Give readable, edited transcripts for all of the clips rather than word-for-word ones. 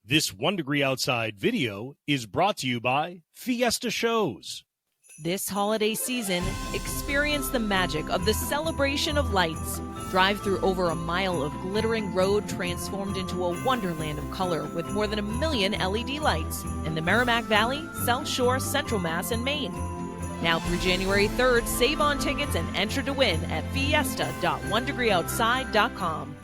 This 1 Degree Outside video is brought to you by Fiesta Shows. This holiday season, experience the magic of the celebration of lights. Drive through over a mile of glittering road transformed into a wonderland of color with more than 1 million LED lights in the Merrimack Valley, South Shore, Central Mass, and Maine. Now through January 3rd, save on tickets and enter to win at fiesta.1degreeoutside.com.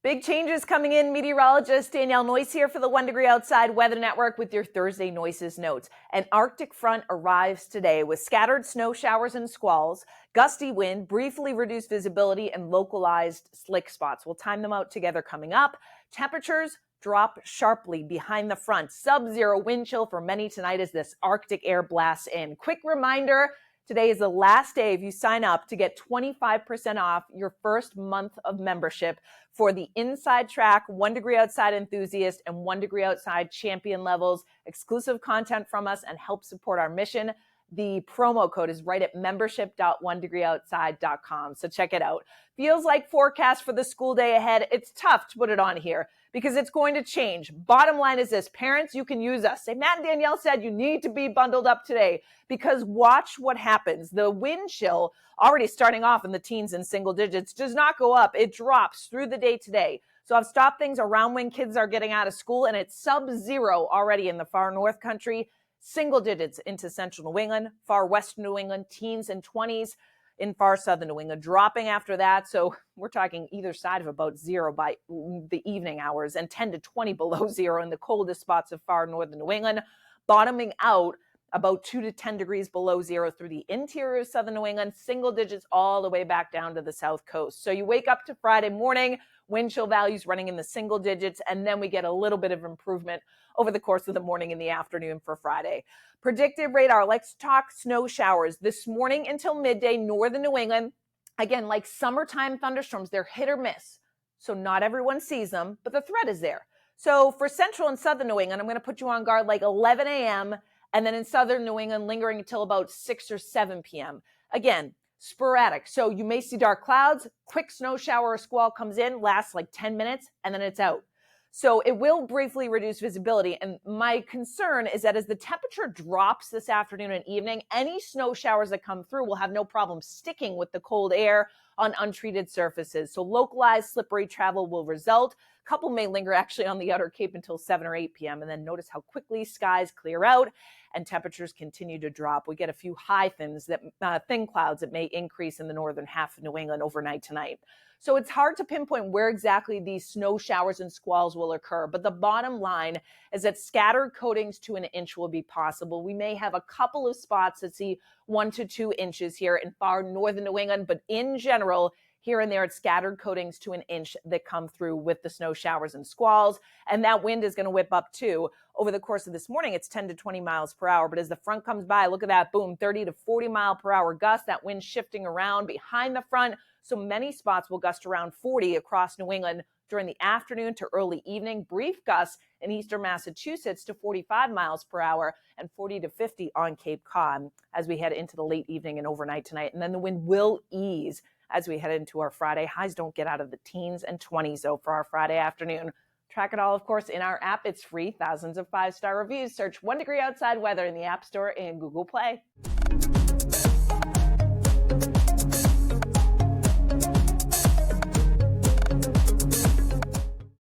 Big changes coming in. Meteorologist Danielle Noyes here for the 1 Degree Outside Weather Network with your Thursday Noyes Notes. An Arctic front arrives today with scattered snow showers and squalls, gusty wind, briefly reduced visibility, and localized slick spots. We'll time them out together coming up. Temperatures drop sharply behind the front. Sub-zero wind chill for many tonight as this Arctic air blasts in. Quick reminder, today is the last day if you sign up to get 25% off your first month of membership for the Inside Track, 1 Degree Outside Enthusiast, and 1 Degree Outside Champion levels. Exclusive content from us and help support our mission. The promo code is right at membership.1degreeoutside.com. So check it out. Feels like forecast for the school day ahead. It's tough to put it on here because it's going to change. Bottom line is this. Parents, you can use us. Say, Matt and Danielle said you need to be bundled up today because watch what happens. The wind chill, already starting off in the teens and single digits, does not go up. It drops through the day today. So I've stopped things around when kids are getting out of school, and it's sub-zero already in the far north country. Single digits into central New England, far western New England, teens and 20s in far southern New England, dropping after that. So we're talking either side of about zero by the evening hours and 10 to 20 below zero in the coldest spots of far northern New England, bottoming out about 2 to 10 degrees below zero through the interior of southern New England, single digits all the way back down to the south coast. So you wake up to Friday morning, wind chill values running in the single digits, and then we get a little bit of improvement over the course of the morning and the afternoon for Friday. Predictive radar, let's talk snow showers. This morning until midday, northern New England, again, like summertime thunderstorms, they're hit or miss. So not everyone sees them, but the threat is there. So for central and southern New England, I'm going to put you on guard like 11 a.m., and then in southern New England, lingering until about 6 or 7 p.m. Again, sporadic. So you may see dark clouds, quick snow shower or squall comes in, lasts like 10 minutes, and then it's out. So it will briefly reduce visibility. And my concern is that as the temperature drops this afternoon and evening, any snow showers that come through will have no problem sticking with the cold air on untreated surfaces. So localized slippery travel will result. A couple may linger actually on the outer Cape until 7 or 8 p.m. And then notice how quickly skies clear out and temperatures continue to drop. We get a few thin clouds that may increase in the northern half of New England overnight tonight. So it's hard to pinpoint where exactly these snow showers and squalls will occur. But the bottom line is that scattered coatings to an inch will be possible. We may have a couple of spots that see 1 to 2 inches here in far northern New England, but in general, here and there, it's scattered coatings to an inch that come through with the snow showers and squalls. And that wind is going to whip up too. Over the course of this morning, it's 10 to 20 miles per hour. But as the front comes by, look at that, boom, 30 to 40 mile per hour gust. That wind shifting around behind the front. So many spots will gust around 40 across New England during the afternoon to early evening. Brief gusts in eastern Massachusetts to 45 miles per hour and 40 to 50 on Cape Cod as we head into the late evening and overnight tonight. And then the wind will ease as we head into our Friday. Highs don't get out of the teens and 20s, though, for our Friday afternoon. Track it all, of course, in our app. It's free. Thousands of 5-star reviews. Search 1 Degree Outside Weather in the App Store and Google Play.